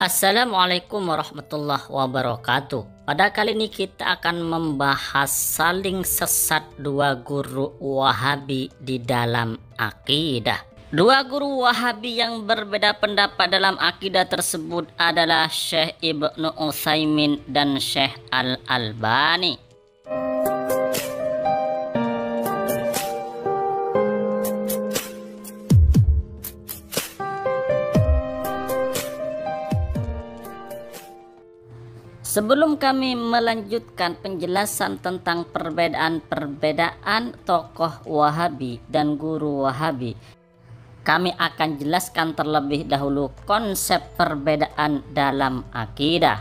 Assalamualaikum warahmatullahi wabarakatuh. Pada kali ini kita akan membahas saling sesat dua guru Wahabi di dalam akidah. Dua guru Wahabi yang berbeda pendapat dalam akidah tersebut adalah Syekh Ibnu Utsaimin dan Syekh Al-Albani. Sebelum kami melanjutkan penjelasan tentang perbedaan-perbedaan tokoh Wahabi dan guru Wahabi, kami akan jelaskan terlebih dahulu konsep perbedaan dalam akidah.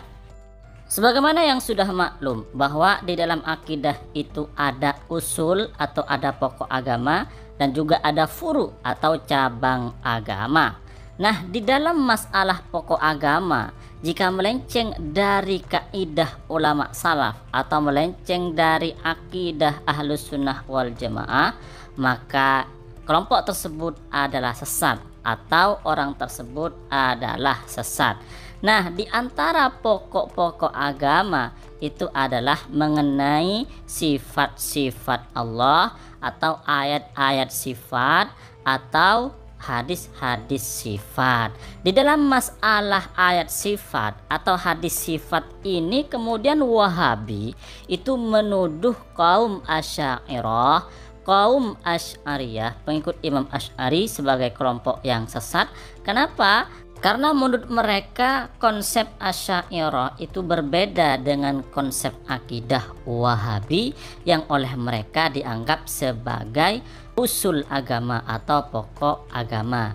Sebagaimana yang sudah maklum bahwa di dalam akidah itu ada usul atau ada pokok agama dan juga ada furu atau cabang agama. Nah, di dalam masalah pokok agama, jika melenceng dari kaidah ulama salaf atau melenceng dari akidah ahlus sunnah wal jamaah, maka kelompok tersebut adalah sesat atau orang tersebut adalah sesat. Nah, di antara pokok-pokok agama itu adalah mengenai sifat-sifat Allah atau ayat-ayat sifat atau hadis-hadis sifat. Di dalam masalah ayat sifat atau hadis sifat ini kemudian Wahabi itu menuduh kaum Asy'ariyah, kaum Asy'ariyah, pengikut Imam Asy'ari sebagai kelompok yang sesat. Kenapa? Karena menurut mereka konsep Asy'ariyah itu berbeda dengan konsep akidah Wahabi yang oleh mereka dianggap sebagai usul agama atau pokok agama.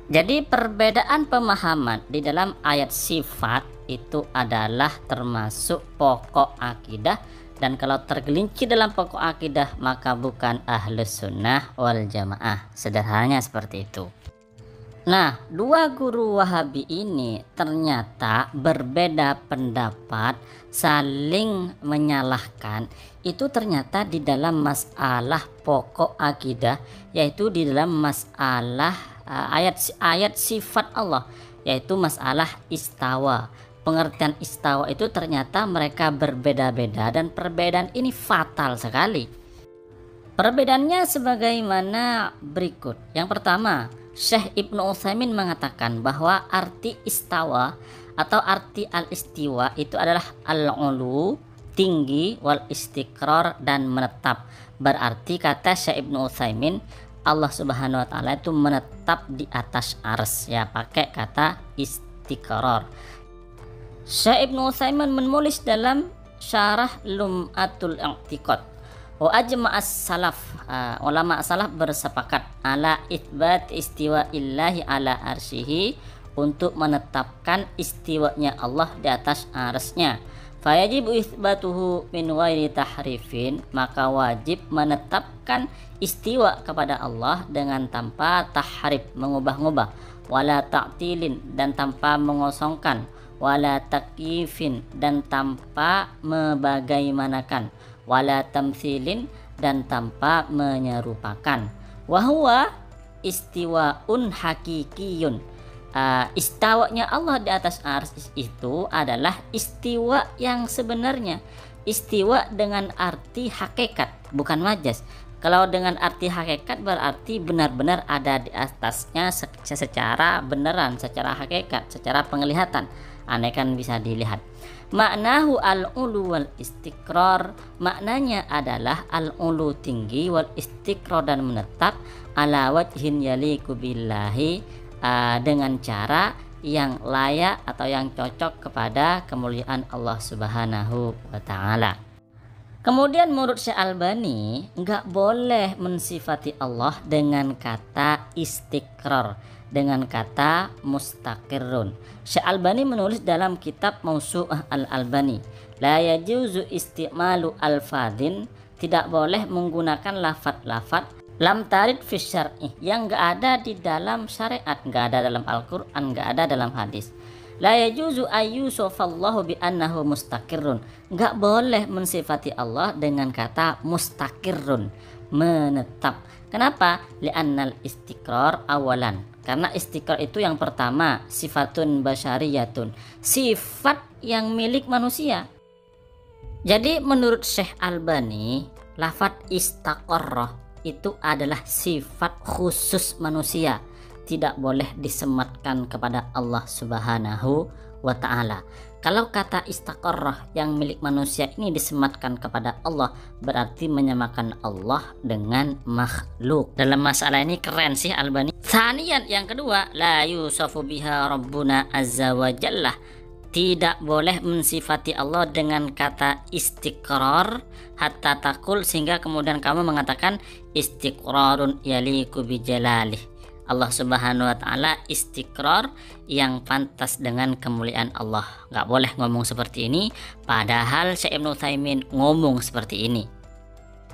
Jadi perbedaan pemahaman di dalam ayat sifat itu adalah termasuk pokok akidah, dan kalau tergelincir dalam pokok akidah maka bukan ahlus sunnah wal jamaah. Sederhananya seperti itu. Nah, dua guru Wahabi ini ternyata berbeda pendapat, saling menyalahkan. Itu ternyata di dalam masalah pokok akidah, yaitu di dalam masalah ayat sifat Allah, yaitu masalah istawa. Pengertian istawa itu ternyata mereka berbeda-beda, dan perbedaan ini fatal sekali. Perbedaannya sebagaimana berikut. Yang pertama, Syekh Ibnu Utsaimin mengatakan bahwa arti istawa atau arti al-istiwa itu adalah al-ulu, tinggi, wal istiqrar, dan menetap. Berarti kata Syekh Ibnu Utsaimin, Allah Subhanahu wa taala itu menetap di atas ars, ya, pakai kata istiqrar. Syekh Ibnu Utsaimin menulis dalam Syarah Lum'atul I'tiqad, wa ajma'as salaf, ulama salaf bersepakat ala itsbat istiwa illahi ala arsyihi, untuk menetapkan istiwanya Allah di atas arsnya. Fayajibu itsbatuhu min ghairi tahrifin, maka wajib menetapkan istiwa kepada Allah dengan tanpa tahrif, mengubah-ubah, wala ta'tilin, dan tanpa mengosongkan, wala takyifin, dan tanpa membagaimanakan, wala tamtsilin, dan tanpa menyerupakan. Wahwa istiwaun hakikiyun, istawanya Allah di atas arsy itu adalah istiwa yang sebenarnya, istiwa dengan arti hakikat, bukan majas. Kalau dengan arti hakikat berarti benar-benar ada di atasnya secara beneran, secara hakikat, secara penglihatan. Aneh kan bisa dilihat. Maknahu al-ulu wal istiqrar, maknanya adalah al-ulu tinggi, wal istiqrar dan menetap, ala wajhin yaliku billahi, dengan cara yang layak atau yang cocok kepada kemuliaan Allah Subhanahu wa taala. Kemudian menurut Syekh Albani, enggak boleh mensifati Allah dengan kata istiqrar, dengan kata mustaqirrun. Syekh Albani menulis dalam kitab Mausu'ah Al-Albani, la yajuzu istimalu al-fadin, tidak boleh menggunakan lafaz-lafaz lam tarid fi syar'i, yang enggak ada di dalam syariat, enggak ada dalam Al-Qur'an, enggak ada dalam hadis. La yajuzu ayyusufallahu bi annahu mustaqirrun, enggak boleh mensifati Allah dengan kata mustaqirrun, menetap. Kenapa? Li'annal istiqrar awalan, Karena istiqrar itu yang pertama sifatun basyariyatun, sifat yang milik manusia. Jadi menurut Syekh Albani, lafadz istaqarrah itu adalah sifat khusus manusia, tidak boleh disematkan kepada Allah Subhanahu wa ta'ala. Kalau kata istaqarrah yang milik manusia ini disematkan kepada Allah, berarti menyamakan Allah dengan makhluk. Dalam masalah ini keren sih Albani. Tsaniyan, yang kedua, la yusafu biha rabbuna azza wa jalla. Tidak boleh mensifati Allah dengan kata istiqrar hatta takul, sehingga kemudian kamu mengatakan istiqrarun yaliku bijalalih. Allah Subhanahu wa ta'ala istiqrar yang pantas dengan kemuliaan Allah. Nggak boleh ngomong seperti ini, padahal Syekh Ibnu Utsaimin ngomong seperti ini.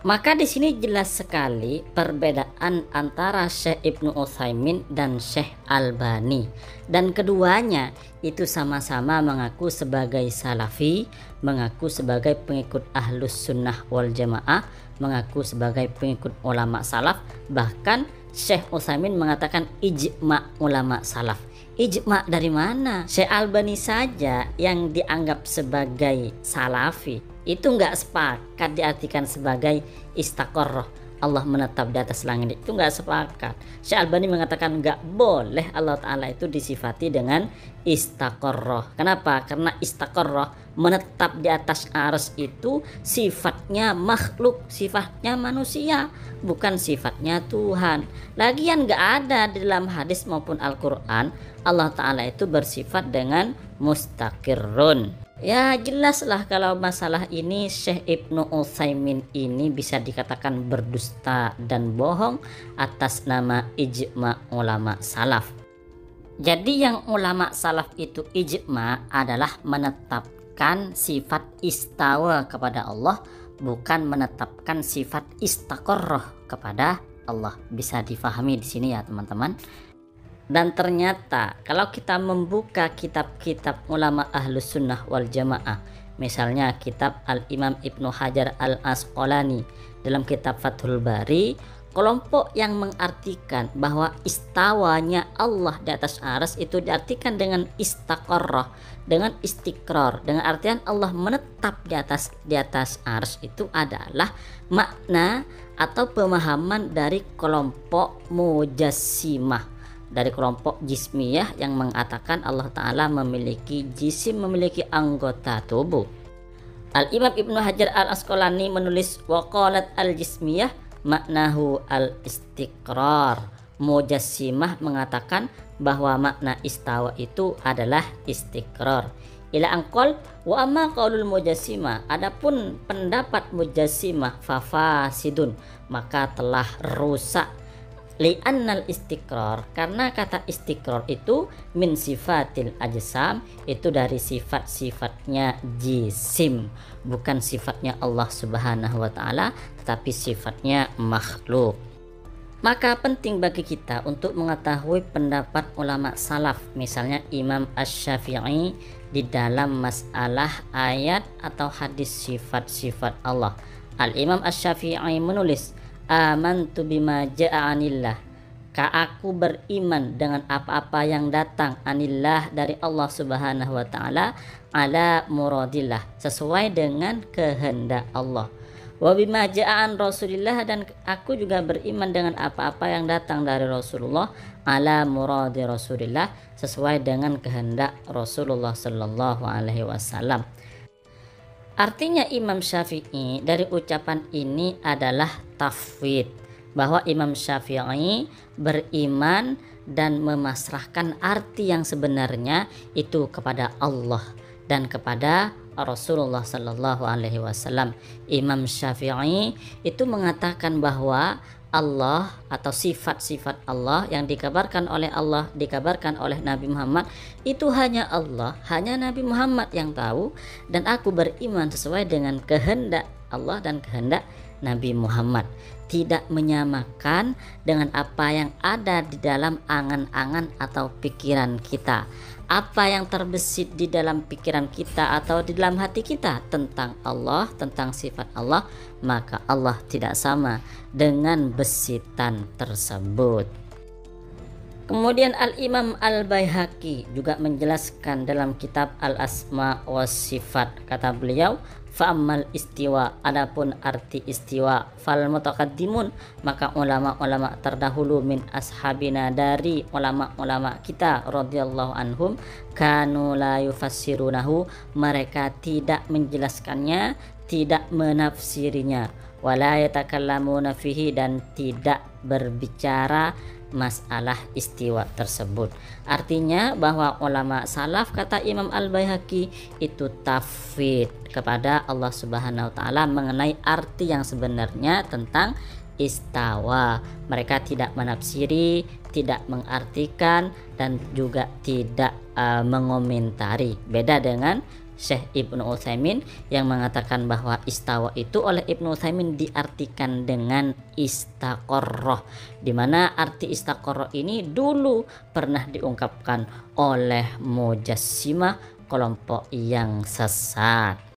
Maka di sini jelas sekali perbedaan antara Syekh Ibnu Utsaimin dan Syekh Albani, dan keduanya itu sama-sama mengaku sebagai salafi, mengaku sebagai pengikut ahlus sunnah wal jamaah, mengaku sebagai pengikut ulama salaf. Bahkan Syekh Utsaimin mengatakan ijma ulama salaf. Ijma dari mana? Syekh Albani saja yang dianggap sebagai salafi itu nggak sepakat diartikan sebagai istaqarrah, Allah menetap di atas langit, itu nggak sepakat. Syekh Albani mengatakan nggak boleh Allah Ta'ala itu disifati dengan istaqarrah. Kenapa? Karena istaqarrah, menetap di atas arsy, itu sifatnya makhluk, sifatnya manusia, bukan sifatnya Tuhan. Lagian nggak ada di dalam hadis maupun Al-Quran Allah Ta'ala itu bersifat dengan mustaqirrun. Ya jelaslah kalau masalah ini Syekh Ibnu Utsaimin ini bisa dikatakan berdusta dan bohong atas nama ijma ulama salaf. Jadi yang ulama salaf itu ijma adalah menetapkan sifat istawa kepada Allah, bukan menetapkan sifat istaqarrah kepada Allah. Bisa difahami di sini ya teman-teman. Dan ternyata kalau kita membuka kitab-kitab ulama ahlus sunnah wal jamaah, misalnya kitab Al-Imam Ibnu Hajar Al-Asqalani dalam kitab Fathul Bari, kelompok yang mengartikan bahwa istawanya Allah di atas arsy itu diartikan dengan istaqarrah, dengan istiqrar, dengan artian Allah menetap di atas arsy, itu adalah makna atau pemahaman dari kelompok mujassimah, dari kelompok jismiyah yang mengatakan Allah Ta'ala memiliki jisim, memiliki anggota tubuh. Al-Imam Ibnu Hajar Al-Asqalani menulis waqalat al-jismiyah maknahu al-istiqrar. Mujassimah mengatakan bahwa makna istawa itu adalah istiqrar. Ila angkol wa amma qaulul mujassimah, adapun pendapat mujassimah fafasidun, maka telah rusak. Li'annal istiqrar, karena kata istiqrar itu min sifatil ajsam, itu dari sifat-sifatnya jisim, bukan sifatnya Allah Subhanahu wa ta'ala, tetapi sifatnya makhluk. Maka penting bagi kita untuk mengetahui pendapat ulama salaf, misalnya Imam Asy-Syafi'i di dalam masalah ayat atau hadis sifat-sifat Allah. Al-Imam Asy-Syafi'i menulis amantu bima ja'a anillah, aku beriman dengan apa-apa yang datang anillah dari Allah Subhanahu wa ta'ala, ala muradillah, sesuai dengan kehendak Allah. Wa bima ja'an Rasulillah, dan aku juga beriman dengan apa-apa yang datang dari Rasulullah, ala muradi Rasulillah, sesuai dengan kehendak Rasulullah sallallahu alaihi wasallam. Artinya Imam Syafi'i dari ucapan ini adalah tafwid, bahwa Imam Syafi'i beriman dan memasrahkan arti yang sebenarnya itu kepada Allah dan kepada Rasulullah Sallallahu Alaihi Wasallam. Imam Syafi'i itu mengatakan bahwa Allah atau sifat-sifat Allah yang dikabarkan oleh Allah, dikabarkan oleh Nabi Muhammad, itu hanya Allah, hanya Nabi Muhammad yang tahu, dan aku beriman sesuai dengan kehendak Allah dan kehendak Nabi Muhammad, tidak menyamakan dengan apa yang ada di dalam angan-angan atau pikiran kita. Apa yang terbesit di dalam pikiran kita atau di dalam hati kita tentang Allah, tentang sifat Allah, maka Allah tidak sama dengan besitan tersebut. Kemudian Al-Imam Al-Baihaqi juga menjelaskan dalam kitab Al-Asma wa Sifat, kata beliau, fa'ammal istiwa, adapun arti istiwa, fal mutaqaddimun, maka ulama-ulama terdahulu min ashabina, dari ulama-ulama kita radhiyallahu anhum, kanu la yufassirunahu, mereka tidak menjelaskannya, tidak menafsirinya, wala yatakallamuna fihi, dan tidak berbicara masalah istiwa tersebut. Artinya bahwa ulama salaf, kata Imam Al-Baihaqi, itu tafwid kepada Allah Subhanahu wa taala mengenai arti yang sebenarnya tentang istawa. Mereka tidak menafsiri, tidak mengartikan, dan juga tidak mengomentari. Beda dengan Syekh Ibnu Utsaimin yang mengatakan bahwa istawa itu oleh Ibnu Utsaimin diartikan dengan istaqarrah, di mana arti istaqarrah ini dulu pernah diungkapkan oleh Mujassimah, kelompok yang sesat.